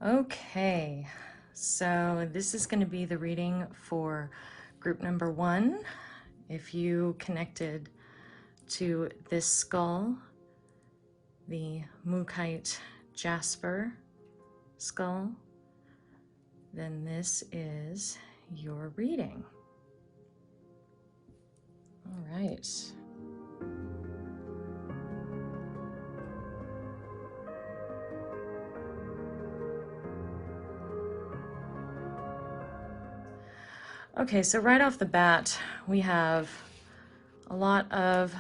Okay, so this is going to be the reading for group number 1. If you connected to this skull, the Mukite Jasper skull, then this is your reading. All right. Okay, so right off the bat, we have a lot of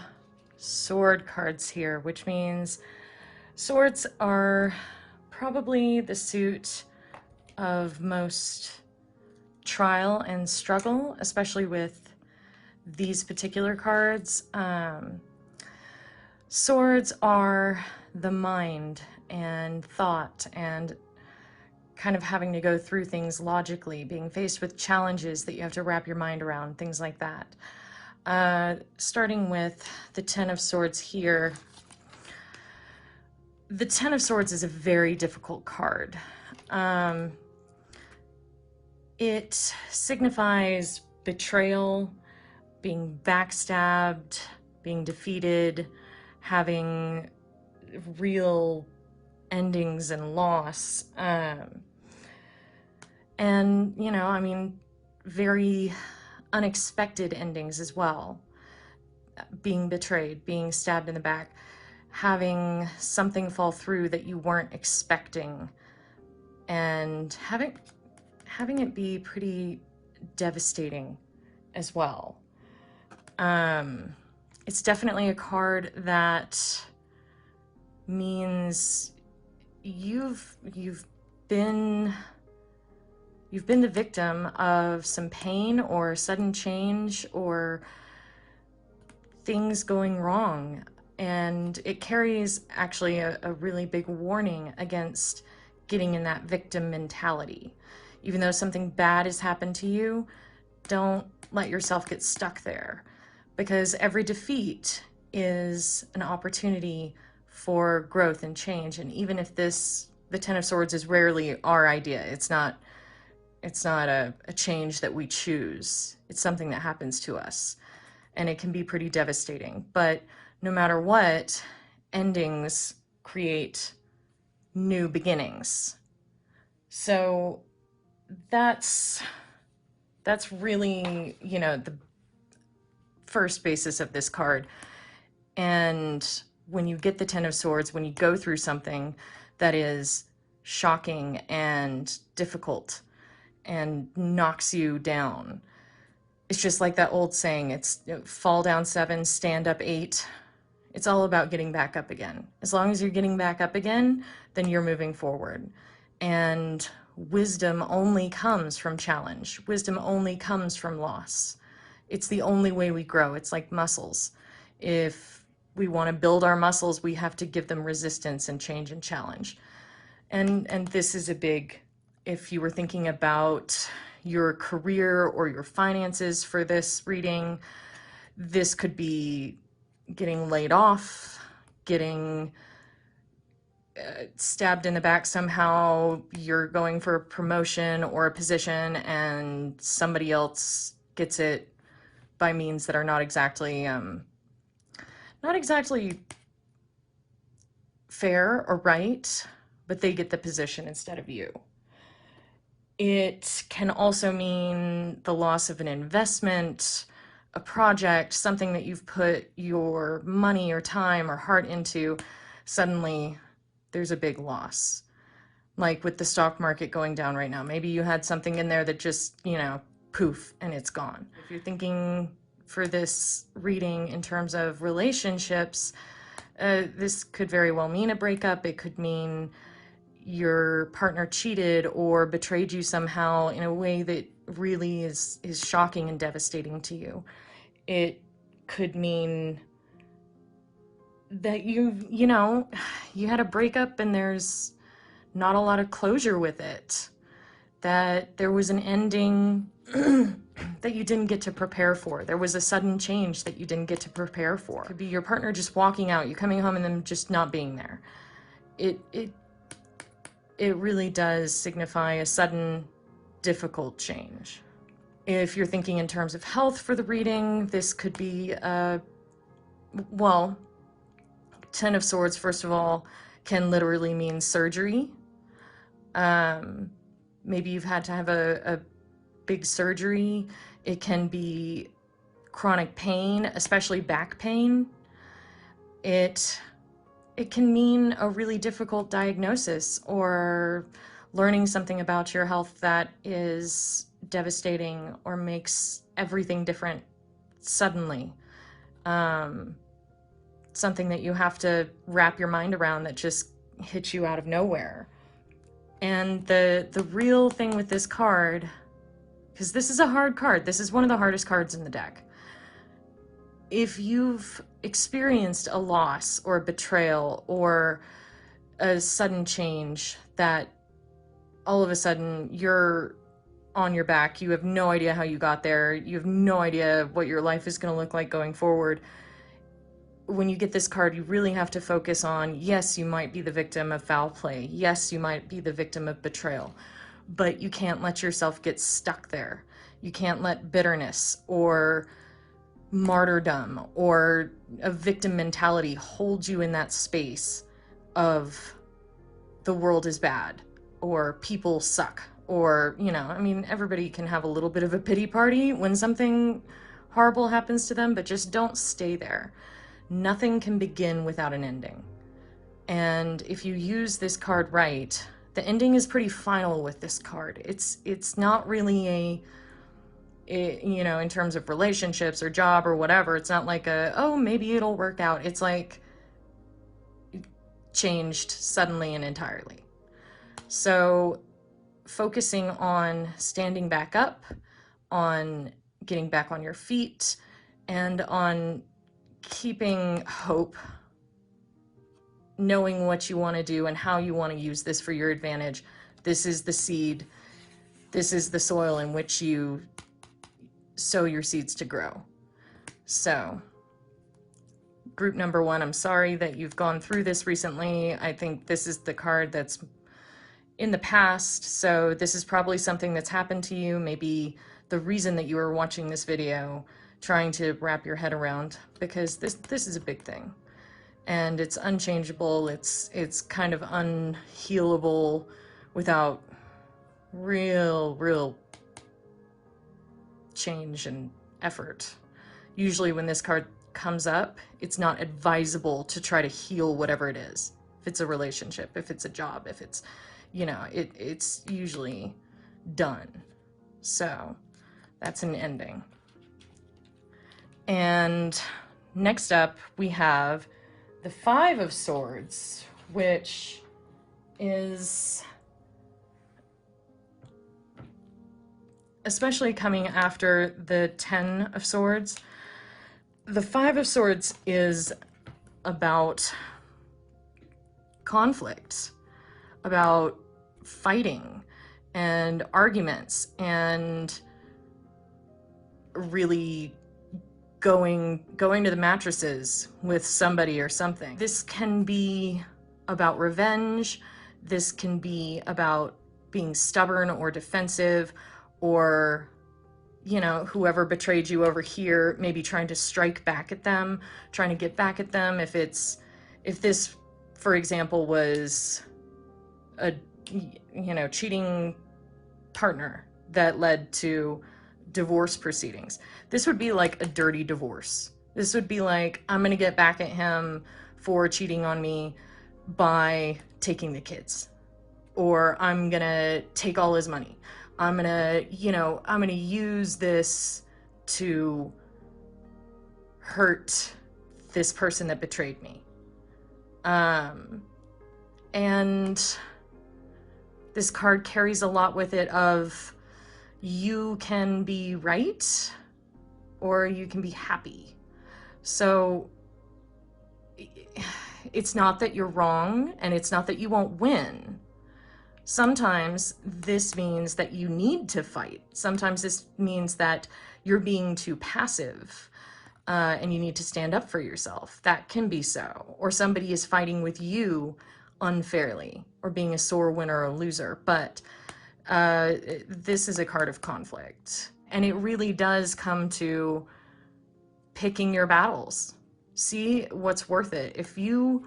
sword cards here, which means swords are probably the suit of most trial and struggle, especially with these particular cards. Swords are the mind and thought and kind of having to go through things logically, being faced with challenges that you have to wrap your mind around, things like that. Starting with the Ten of Swords here. The Ten of Swords is a very difficult card. It signifies betrayal, being backstabbed, being defeated, having real endings and loss. And, you know, I mean, very unexpected endings as well. Being betrayed, being stabbed in the back, having something fall through that you weren't expecting, and having it be pretty devastating as well. It's definitely a card that means you've been the victim of some pain or sudden change or things going wrong. And it carries actually a really big warning against getting in that victim mentality. Even though something bad has happened to you, don't let yourself get stuck there, because every defeat is an opportunity for growth and change. And even if the Ten of Swords is rarely our idea, it's not a change that we choose. It's something that happens to us, and it can be pretty devastating. But no matter what, endings create new beginnings. So that's really, you know, the first basis of this card. And when you get the Ten of Swords, when you go through something that is shocking and difficult and knocks you down, it's just like that old saying, it's fall down 7, stand up 8. It's all about getting back up again. As long as you're getting back up again, then you're moving forward. And wisdom only comes from challenge. Wisdom only comes from loss. It's the only way we grow. It's like muscles. If we want to build our muscles, we have to give them resistance and change and challenge. And this is a big, if you were thinking about your career or your finances for this reading, this could be getting laid off, getting stabbed in the back somehow. You're going for a promotion or a position and somebody else gets it by means that are not exactly fair or right, but they get the position instead of you. It can also mean the loss of an investment, a project, something that you've put your money or time or heart into. Suddenly there's a big loss. Like with the stock market going down right now, maybe you had something in there that just, you know, poof, and it's gone. If you're thinking for this reading in terms of relationships, this could very well mean a breakup. It could mean your partner cheated or betrayed you somehow in a way that really is shocking and devastating to you. It could mean that you had a breakup and there's not a lot of closure with it, that there was an ending that you didn't get to prepare for. There was a sudden change that you didn't get to prepare for. It could be your partner just walking out, you coming home and them just not being there. it really does signify a sudden, difficult change. If you're thinking in terms of health for the reading, this could be, well, Ten of Swords, first of all, can literally mean surgery. Maybe you've had to have a big surgery. It can be chronic pain, especially back pain. It can mean a really difficult diagnosis or learning something about your health that is devastating or makes everything different suddenly. Something that you have to wrap your mind around that just hits you out of nowhere. And the real thing with this card, because this is a hard card, this is one of the hardest cards in the deck. If you've experienced a loss or a betrayal or a sudden change that all of a sudden you're on your back, you have no idea how you got there, you have no idea what your life is going to look like going forward, when you get this card, you really have to focus on, yes, you might be the victim of foul play. Yes, you might be the victim of betrayal, but you can't let yourself get stuck there. You can't let bitterness or martyrdom or a victim mentality hold you in that space of the world is bad or people suck or, you know, I mean, everybody can have a little bit of a pity party when something horrible happens to them, but just don't stay there. Nothing can begin without an ending. And if you use this card right, the ending is pretty final with this card. It's not really you know, in terms of relationships or job or whatever, it's not like oh, maybe it'll work out. It's like changed suddenly and entirely. So focusing on standing back up, on getting back on your feet, and on keeping hope, knowing what you want to do and how you want to use this for your advantage. This is the seed. This is the soil in which you sow your seeds to grow. So, group number one, I'm sorry that you've gone through this recently. I think this is the card that's in the past, so this is probably something that's happened to you. Maybe the reason that you are watching this video, trying to wrap your head around, because this is a big thing. And it's unchangeable, it's kind of unhealable without real change and effort. Usually when this card comes up, it's not advisable to try to heal whatever it is. If it's a relationship, if it's a job, if it's, you know, it's usually done. So that's an ending. And next up we have the Five of Swords, which is especially coming after the Ten of Swords. The Five of Swords is about conflict, about fighting and arguments and really going to the mattresses with somebody or something. This can be about revenge. This can be about being stubborn or defensive, or, you know, whoever betrayed you over here, maybe trying to strike back at them, trying to get back at them. If this, for example, was a, you know, cheating partner that led to divorce proceedings, this would be like a dirty divorce. This would be like, I'm gonna get back at him for cheating on me by taking the kids, or I'm gonna take all his money. I'm gonna use this to hurt this person that betrayed me. And this card carries a lot with it of, you can be right or you can be happy. So it's not that you're wrong and it's not that you won't win. Sometimes this means that you need to fight. Sometimes this means that you're being too passive and you need to stand up for yourself. That can be so. Or somebody is fighting with you unfairly or being a sore winner or loser, but this is a card of conflict. And it really does come to picking your battles. See what's worth it. If you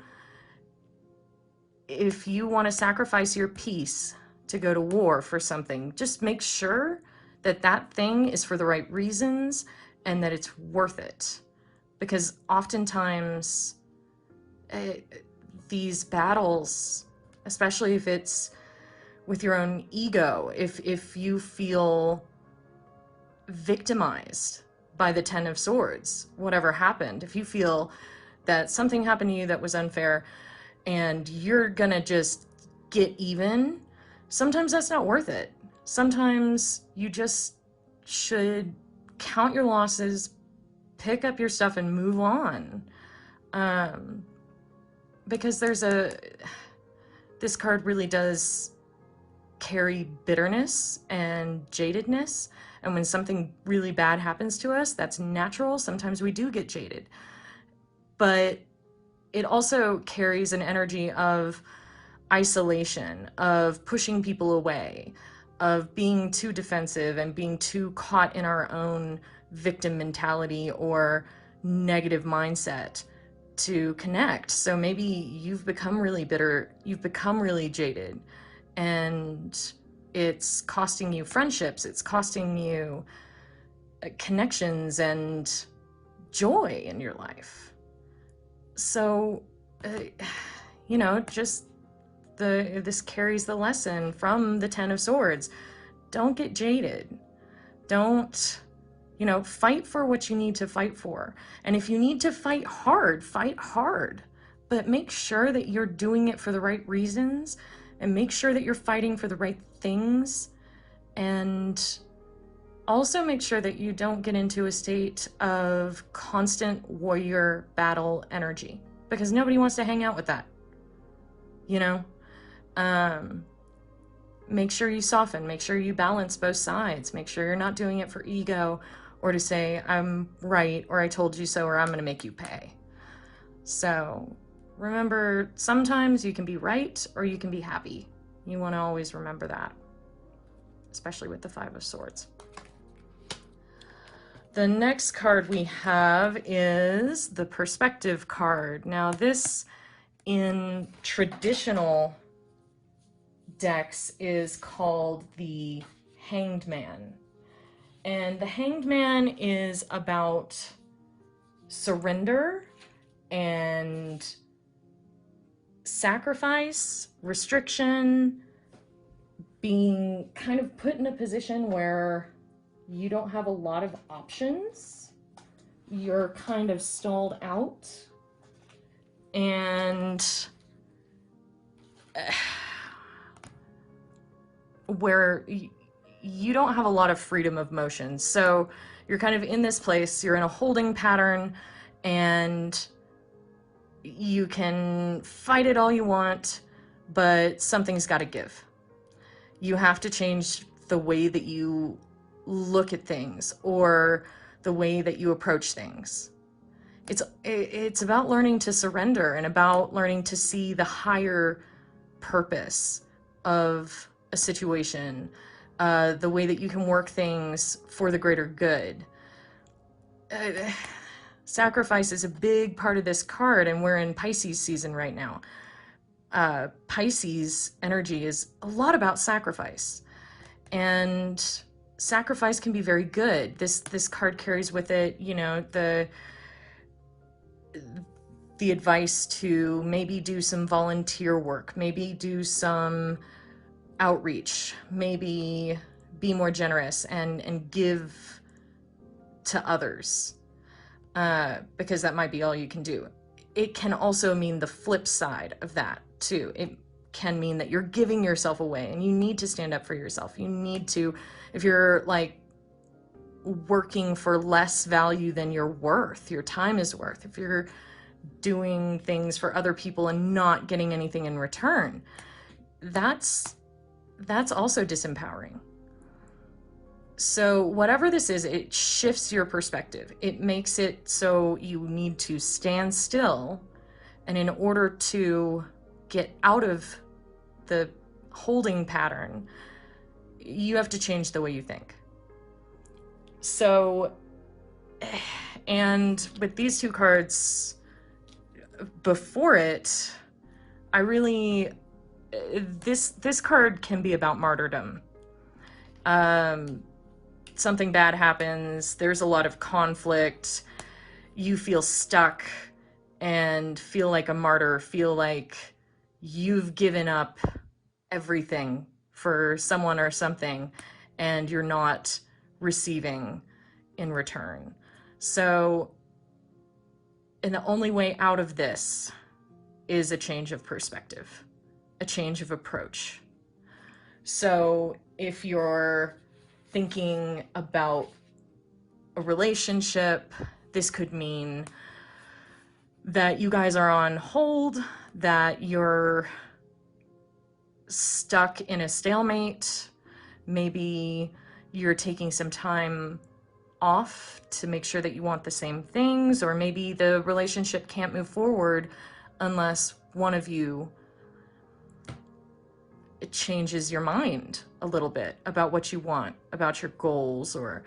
want to sacrifice your peace to go to war for something, just make sure that that thing is for the right reasons and that it's worth it. Because oftentimes these battles, especially if it's with your own ego, if you feel victimized by the Ten of Swords, whatever happened, if you feel that something happened to you that was unfair and you're gonna just get even, sometimes that's not worth it. Sometimes you just should count your losses, pick up your stuff and move on. Because this card really does carry bitterness and jadedness. And when something really bad happens to us, that's natural. Sometimes we do get jaded. But it also carries an energy of isolation, of pushing people away, of being too defensive and being too caught in our own victim mentality or negative mindset to connect. So maybe you've become really bitter, you've become really jaded, and it's costing you friendships, it's costing you connections and joy in your life. So, just this carries the lesson from the Ten of Swords. Don't get jaded. Don't, fight for what you need to fight for. And if you need to fight hard, but make sure that you're doing it for the right reasons and make sure that you're fighting for the right things. And also make sure that you don't get into a state of constant warrior battle energy, because nobody wants to hang out with that. Make sure you soften, make sure you balance both sides, make sure you're not doing it for ego or to say I'm right or I told you so or I'm gonna make you pay. So remember, sometimes you can be right or you can be happy. You want to always remember that, especially with the Five of Swords. The next card we have is the Perspective card. Now this, in traditional decks, is called the Hanged Man. And the Hanged Man is about surrender and sacrifice, restriction, being kind of put in a position where you don't have a lot of options. You're kind of stalled out. And where you don't have a lot of freedom of motion. So you're kind of in this place, you're in a holding pattern, and you can fight it all you want, but something's got to give. You have to change the way that you look at things or the way that you approach things. It's about learning to surrender and about learning to see the higher purpose of a situation, the way that you can work things for the greater good. Sacrifice is a big part of this card, and we're in Pisces season right now. Pisces energy is a lot about sacrifice, and sacrifice can be very good. This card carries with it, the advice to maybe do some volunteer work, maybe do some outreach, maybe be more generous and give to others, because that might be all you can do. It can also mean the flip side of that too. It can mean that you're giving yourself away and you need to stand up for yourself. You need to, if you're like working for less value than you're worth, your time is worth, if you're doing things for other people and not getting anything in return, that's also disempowering. So whatever this is, it shifts your perspective. It makes it so you need to stand still, and in order to get out of the holding pattern, you have to change the way you think. So, and with these two cards before it, I really, this card can be about martyrdom. Something bad happens, there's a lot of conflict, you feel stuck and feel like a martyr, feel like you've given up everything for someone or something and you're not receiving in return. So, and the only way out of this is a change of perspective, a change of approach. So if you're thinking about a relationship, this could mean that you guys are on hold, that you're stuck in a stalemate. Maybe you're taking some time off to make sure that you want the same things, or maybe the relationship can't move forward unless one of you changes your mind a little bit about what you want, about your goals, or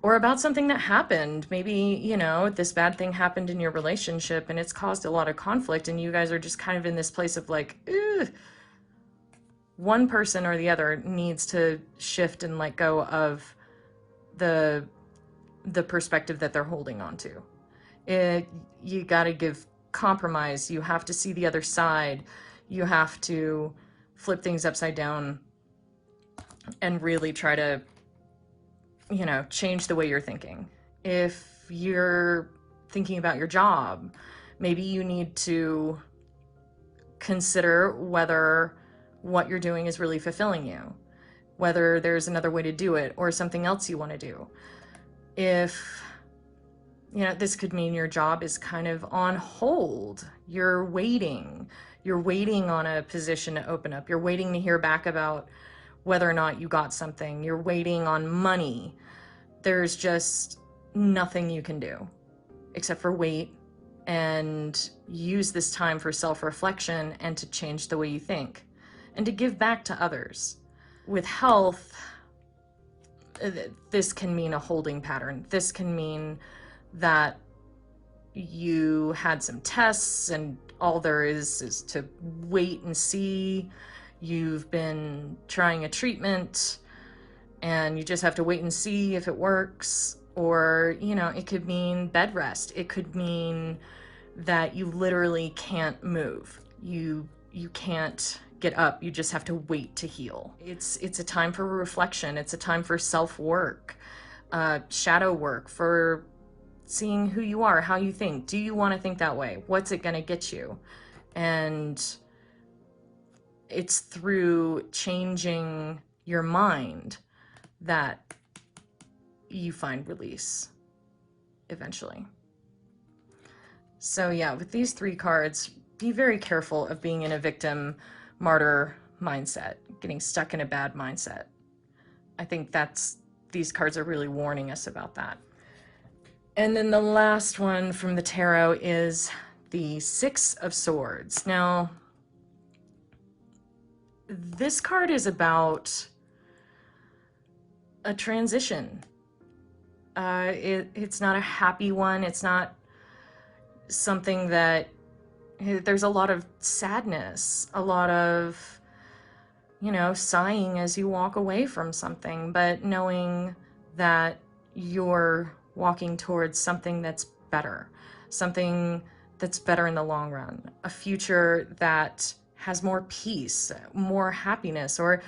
about something that happened. Maybe, you know, this bad thing happened in your relationship and it's caused a lot of conflict and you guys are just kind of in this place of like, ugh. One person or the other needs to shift and let go of the perspective that they're holding on to. You got to give compromise. You have to see the other side. You have to flip things upside down and really try to, you know, change the way you're thinking. If you're thinking about your job, maybe you need to consider whether what you're doing is really fulfilling you, whether there's another way to do it or something else you want to do. If, you know, this could mean your job is kind of on hold. You're waiting on a position to open up. You're waiting to hear back about whether or not you got something. You're waiting on money. There's just nothing you can do except for wait and use this time for self-reflection and to change the way you think and to give back to others. With health, this can mean a holding pattern. This can mean that you had some tests and all there is to wait and see. You've been trying a treatment and you just have to wait and see if it works. Or, you know, it could mean bed rest. It could mean that you literally can't move. You can't get up. You just have to wait to heal. It's a time for reflection. It's a time for self-work, shadow work, for seeing who you are, how you think. Do you want to think that way? What's it going to get you? And it's through changing your mind that you find release eventually. So yeah, with these three cards, be very careful of being in a victim martyr mindset, getting stuck in a bad mindset. I think these cards are really warning us about that. And then the last one from the tarot is the Six of Swords. Now, this card is about a transition. It's not a happy one. It's not something that, there's a lot of sadness, a lot of, you know, sighing as you walk away from something, but knowing that you're walking towards something that's better, something that's better in the long run, a future that has more peace, more happiness, or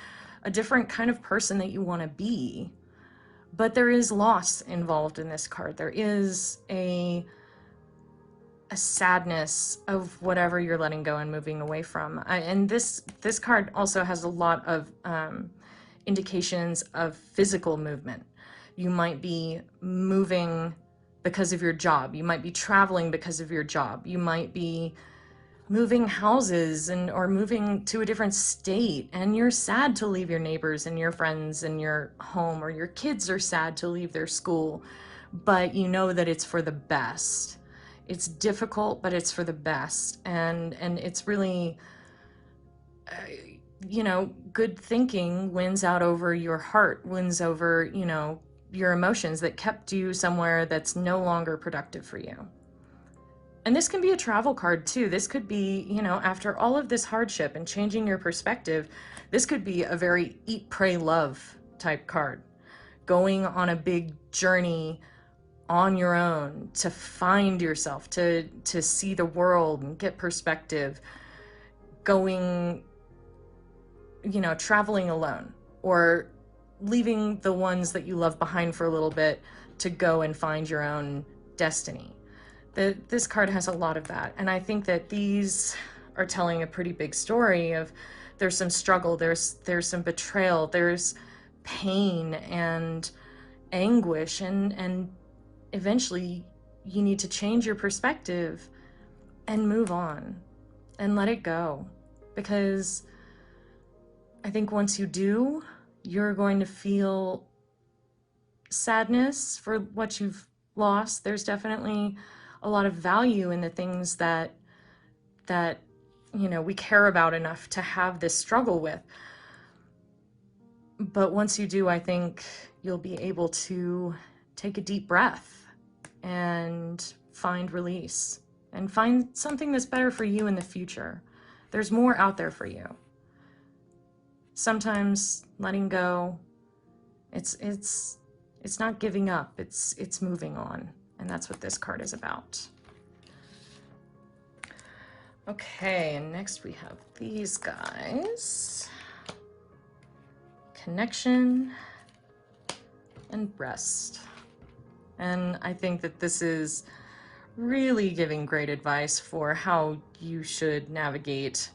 a different kind of person that you want to be. But there is loss involved in this card. There is a sadness of whatever you're letting go and moving away from. And this card also has a lot of indications of physical movement. You might be moving because of your job. You might be traveling because of your job. You might be moving houses or moving to a different state, and you're sad to leave your neighbors and your friends and your home, or your kids are sad to leave their school, but you know that it's for the best. It's difficult, but it's for the best. And it's really you know, good thinking wins out over your heart, wins over, you know, your emotions that kept you somewhere that's no longer productive for you. And this can be a travel card too. This could be, you know, after all of this hardship and changing your perspective, this could be a very eat, pray, love type card. Going on a big journey on your own to find yourself, to see the world and get perspective. Going, you know, traveling alone, or leaving the ones that you love behind for a little bit to go and find your own destiny. This card has a lot of that. And I think that these are telling a pretty big story of there's some struggle, there's some betrayal, there's pain and anguish, and eventually you need to change your perspective and move on and let it go. Because I think once you do, you're going to feel sadness for what you've lost. There's definitely a lot of value in the things that you know, we care about enough to have this struggle with. But once you do, I think you'll be able to take a deep breath and find release and find something that's better for you in the future. There's more out there for you. Sometimes letting go, it's not giving up, it's moving on. And that's what this card is about. Okay, and next we have these guys. Connection and rest. And I think that this is really giving great advice for how you should navigate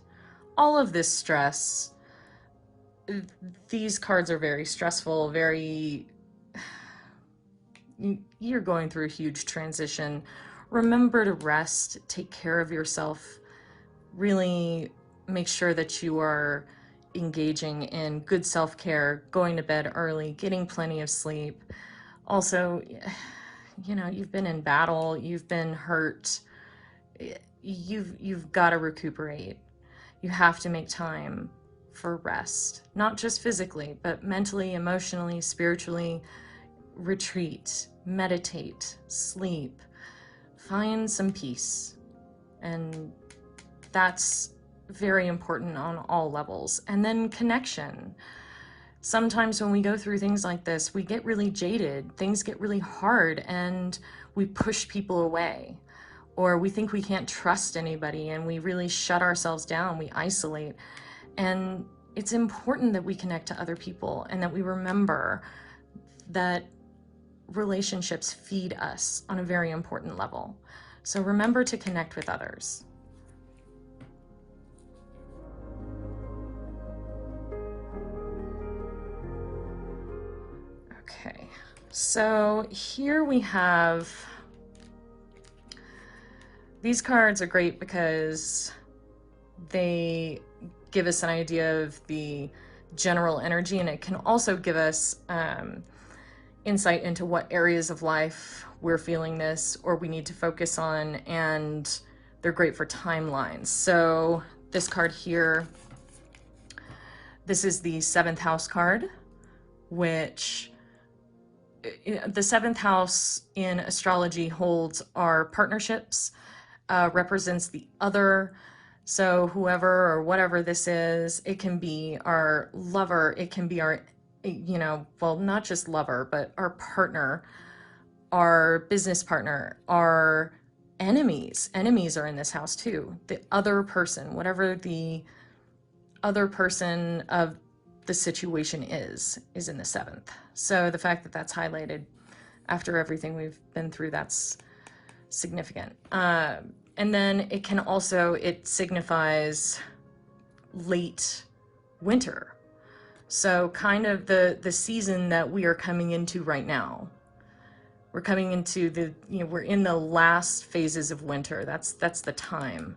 all of this stress. These cards are very stressful, you're going through a huge transition. Remember to rest, take care of yourself, really make sure that you are engaging in good self-care, going to bed early, getting plenty of sleep. Also, you know, you've been in battle, you've been hurt, you've got to recuperate. You have to make time for rest, not just physically, but mentally, emotionally, spiritually. Retreat, meditate, sleep, find some peace. And that's very important on all levels. And then connection. Sometimes when we go through things like this, we get really jaded, things get really hard, and we push people away, or we think we can't trust anybody, and we really shut ourselves down, we isolate. And it's important that we connect to other people, and that we remember that relationships feed us on a very important level. So remember to connect with others. Okay, so here we have, these cards are great because they give us an idea of the general energy, and it can also give us insight into what areas of life we're feeling this or we need to focus on, and they're great for timelines. So this card here, this is the 7th house card, which the 7th house in astrology holds our partnerships, represents the other. So whoever or whatever this is, it can be our lover, it can be our, you know, well, not just lover, but our partner, our business partner, our enemies. Enemies are in this house too. The other person, whatever the other person of the situation is in the 7th. So the fact that that's highlighted after everything we've been through, that's significant. And then it can also, it signifies late winter. So kind of the season that we are coming into right now. We're coming into the, you know, we're in the last phases of winter. That's the time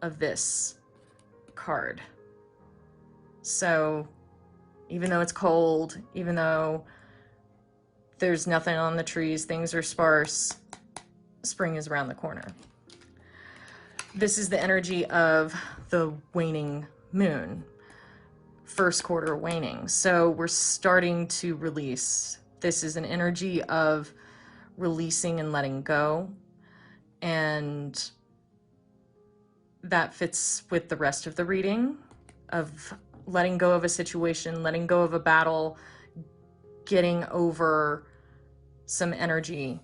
of this card. So even though it's cold, even though there's nothing on the trees, things are sparse, spring is around the corner. This is the energy of the waning moon. first quarter waning. So we're starting to release. This is an energy of releasing and letting go. And that fits with the rest of the reading of letting go of a situation, letting go of a battle, getting over some energy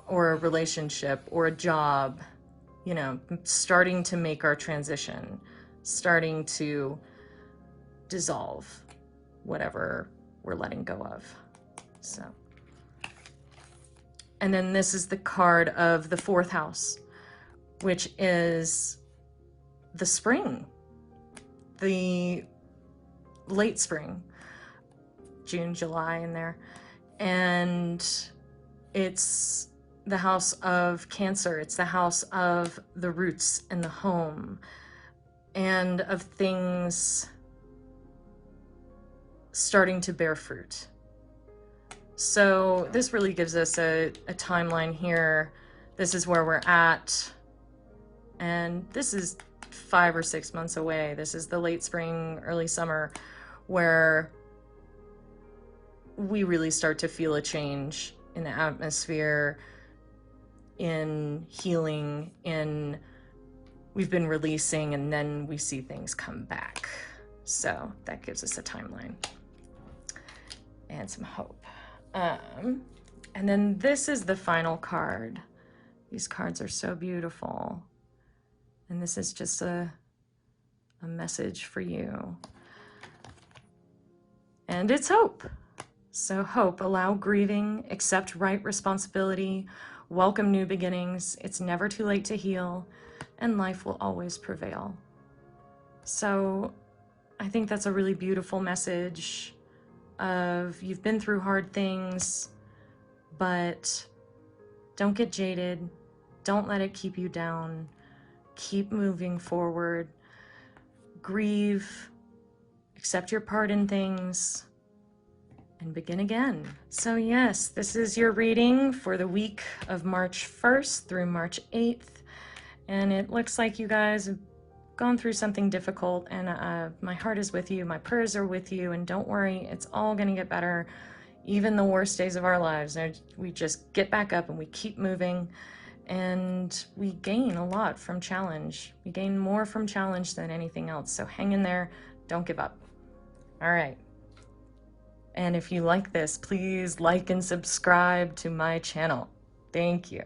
or a relationship or a job, you know, starting to make our transition, starting to dissolve whatever we're letting go of. So, and then this is the card of the fourth house, which is the spring, the late spring, June, July in there. And it's the house of Cancer. It's the house of the roots and the home and of things starting to bear fruit. So this really gives us a timeline here. This is where we're at. And this is 5 or 6 months away. This is the late spring, early summer, where we really start to feel a change in the atmosphere, in healing, in we've been releasing, and then we see things come back. So that gives us a timeline and some hope. And then this is the final card. These cards are so beautiful. And this is just a message for you. And it's hope. So hope, allow grieving, accept right responsibility, welcome new beginnings. It's never too late to heal, and life will always prevail. So I think that's a really beautiful message of you've been through hard things, but don't get jaded. Don't let it keep you down. Keep moving forward. Grieve, accept your part in things, and begin again. So yes, this is your reading for the week of March 1st through March 8th. And it looks like you guys have gone through something difficult, and my heart is with you. My prayers are with you, and don't worry, it's all gonna get better. Even the worst days of our lives, we just get back up and we keep moving, and we gain a lot from challenge. We gain more from challenge than anything else. So hang in there, don't give up. All right. And if you like this, please like and subscribe to my channel. Thank you.